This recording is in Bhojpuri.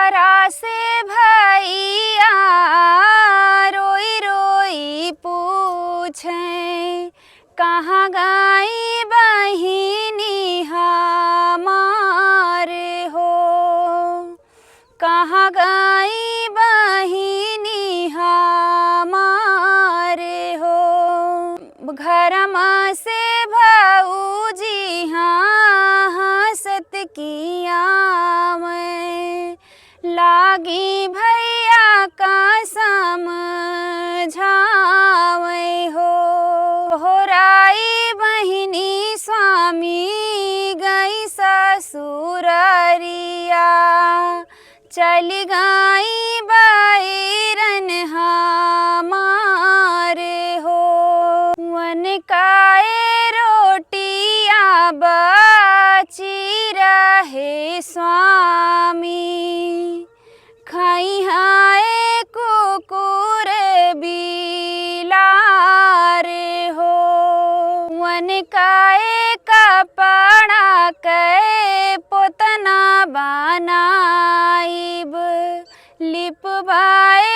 घरा से भैया रोई रोई पूछे, कहाँ गई बहिनी हमारे हो, कहाँ गई बहिनी हमारे हो। घरमा से भौजी हाँ हंसत किया मैं, लागी भैया का समझावे हो राई बहिनी स्वामी गई ससुररिया, चली गई बैरन हमारे हो। वन काए रोटिया बची रहे स्वामी, खाई हाय कुकुर बिलारे हो। वन काए कपड़ा के पोतना बनाइब, लिपवाए